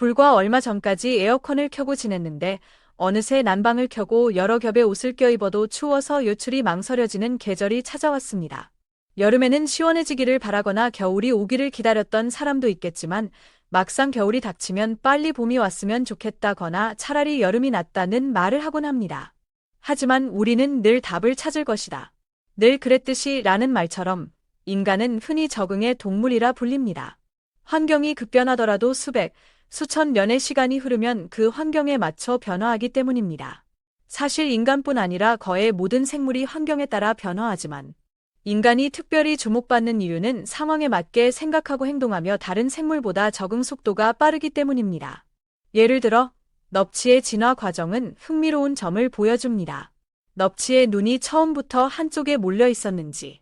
불과 얼마 전까지 에어컨을 켜고 지냈는데 어느새 난방을 켜고 여러 겹의 옷을 껴입어도 추워서 외출이 망설여지는 계절이 찾아왔습니다. 여름에는 시원해지기를 바라거나 겨울이 오기를 기다렸던 사람도 있겠지만 막상 겨울이 닥치면 빨리 봄이 왔으면 좋겠다거나 차라리 여름이 낫다는 말을 하곤 합니다. 하지만 우리는 늘 답을 찾을 것이다. 늘 그랬듯이 라는 말처럼 인간은 흔히 적응의 동물이라 불립니다. 환경이 급변하더라도 수백, 수천 년의 시간이 흐르면 그 환경에 맞춰 변화하기 때문입니다. 사실 인간뿐 아니라 거의 모든 생물이 환경에 따라 변화하지만 인간이 특별히 주목받는 이유는 상황에 맞게 생각하고 행동하며 다른 생물보다 적응 속도가 빠르기 때문입니다. 예를 들어 넙치의 진화 과정은 흥미로운 점을 보여줍니다. 넙치의 눈이 처음부터 한쪽에 몰려 있었는지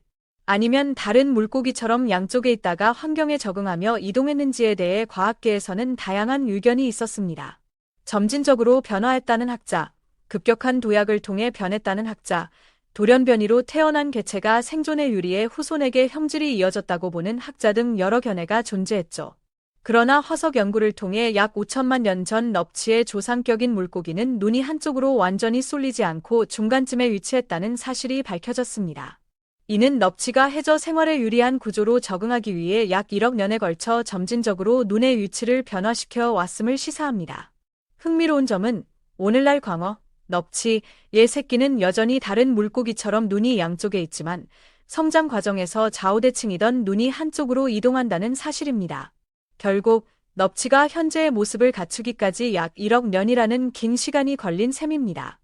아니면 다른 물고기처럼 양쪽에 있다가 환경에 적응하며 이동했는지에 대해 과학계에서는 다양한 의견이 있었습니다. 점진적으로 변화했다는 학자, 급격한 도약을 통해 변했다는 학자, 돌연변이로 태어난 개체가 생존에 유리해 후손에게 형질이 이어졌다고 보는 학자 등 여러 견해가 존재했죠. 그러나 화석 연구를 통해 약 5천만 년 전 넙치의 조상격인 물고기는 눈이 한쪽으로 완전히 쏠리지 않고 중간쯤에 위치했다는 사실이 밝혀졌습니다. 이는 넙치가 해저 생활에 유리한 구조로 적응하기 위해 약 1억 년에 걸쳐 점진적으로 눈의 위치를 변화시켜 왔음을 시사합니다. 흥미로운 점은 오늘날 광어, 넙치, 의 새끼는 여전히 다른 물고기처럼 눈이 양쪽에 있지만 성장 과정에서 좌우대칭이던 눈이 한쪽으로 이동한다는 사실입니다. 결국 넙치가 현재의 모습을 갖추기까지 약 1억 년이라는 긴 시간이 걸린 셈입니다.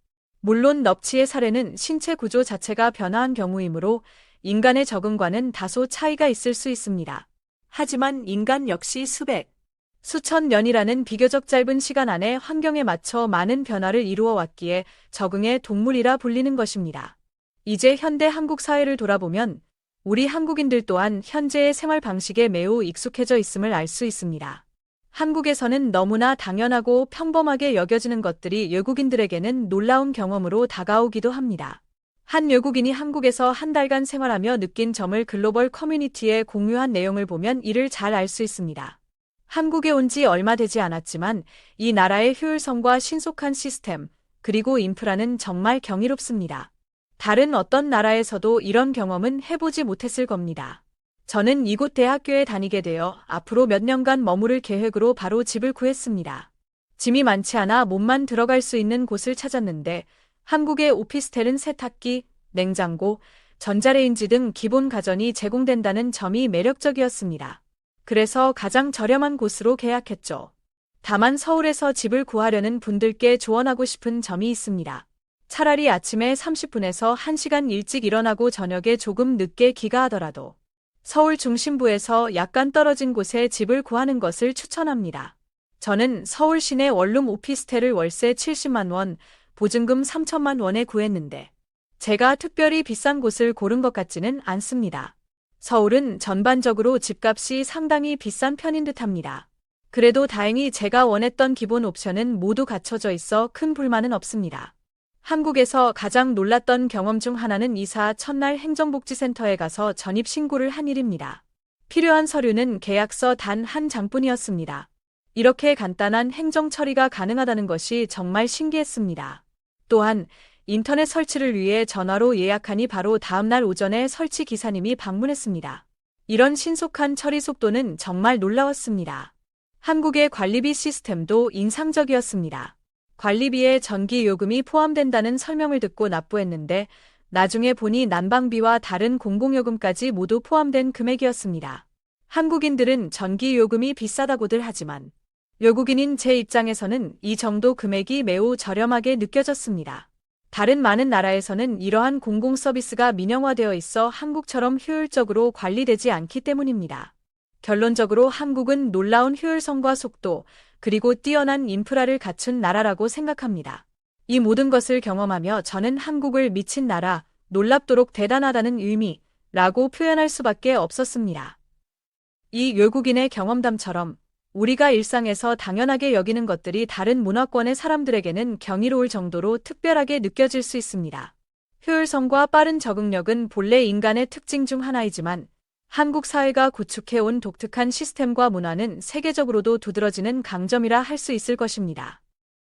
물론 넙치의 사례는 신체 구조 자체가 변화한 경우이므로 인간의 적응과는 다소 차이가 있을 수 있습니다. 하지만 인간 역시 수백, 수천 년이라는 비교적 짧은 시간 안에 환경에 맞춰 많은 변화를 이루어 왔기에 적응의 동물이라 불리는 것입니다. 이제 현대 한국 사회를 돌아보면 우리 한국인들 또한 현재의 생활 방식에 매우 익숙해져 있음을 알 수 있습니다. 한국에서는 너무나 당연하고 평범하게 여겨지는 것들이 외국인들에게는 놀라운 경험으로 다가오기도 합니다. 한 외국인이 한국에서 한 달간 생활하며 느낀 점을 글로벌 커뮤니티에 공유한 내용을 보면 이를 잘 알 수 있습니다. 한국에 온 지 얼마 되지 않았지만 이 나라의 효율성과 신속한 시스템, 그리고 인프라는 정말 경이롭습니다. 다른 어떤 나라에서도 이런 경험은 해보지 못했을 겁니다. 저는 이곳 대학교에 다니게 되어 앞으로 몇 년간 머무를 계획으로 바로 집을 구했습니다. 짐이 많지 않아 몸만 들어갈 수 있는 곳을 찾았는데 한국의 오피스텔은 세탁기, 냉장고, 전자레인지 등 기본 가전이 제공된다는 점이 매력적이었습니다. 그래서 가장 저렴한 곳으로 계약했죠. 다만 서울에서 집을 구하려는 분들께 조언하고 싶은 점이 있습니다. 차라리 아침에 30분에서 1시간 일찍 일어나고 저녁에 조금 늦게 귀가하더라도 서울 중심부에서 약간 떨어진 곳에 집을 구하는 것을 추천합니다. 저는 서울 시내 원룸 오피스텔을 월세 70만 원, 보증금 3천만 원에 구했는데 제가 특별히 비싼 곳을 고른 것 같지는 않습니다. 서울은 전반적으로 집값이 상당히 비싼 편인 듯합니다. 그래도 다행히 제가 원했던 기본 옵션은 모두 갖춰져 있어 큰 불만은 없습니다. 한국에서 가장 놀랐던 경험 중 하나는 이사 첫날 행정복지센터에 가서 전입 신고를 한 일입니다. 필요한 서류는 계약서 단 한 장뿐이었습니다. 이렇게 간단한 행정 처리가 가능하다는 것이 정말 신기했습니다. 또한 인터넷 설치를 위해 전화로 예약하니 바로 다음날 오전에 설치 기사님이 방문했습니다. 이런 신속한 처리 속도는 정말 놀라웠습니다. 한국의 관리비 시스템도 인상적이었습니다. 관리비에 전기 요금이 포함된다는 설명을 듣고 납부했는데 나중에 보니 난방비와 다른 공공요금까지 모두 포함된 금액이었습니다. 한국인들은 전기 요금이 비싸다고들 하지만 외국인인 제 입장에서는 이 정도 금액이 매우 저렴하게 느껴졌습니다. 다른 많은 나라에서는 이러한 공공 서비스가 민영화되어 있어 한국처럼 효율적으로 관리되지 않기 때문입니다. 결론적으로 한국은 놀라운 효율성과 속도, 그리고 뛰어난 인프라를 갖춘 나라라고 생각합니다. 이 모든 것을 경험하며 저는 한국을 미친 나라, 놀랍도록 대단하다는 의미라고 표현할 수밖에 없었습니다. 이 외국인의 경험담처럼 우리가 일상에서 당연하게 여기는 것들이 다른 문화권의 사람들에게는 경이로울 정도로 특별하게 느껴질 수 있습니다. 효율성과 빠른 적응력은 본래 인간의 특징 중 하나이지만 한국 사회가 구축해온 독특한 시스템과 문화는 세계적으로도 두드러지는 강점이라 할 수 있을 것입니다.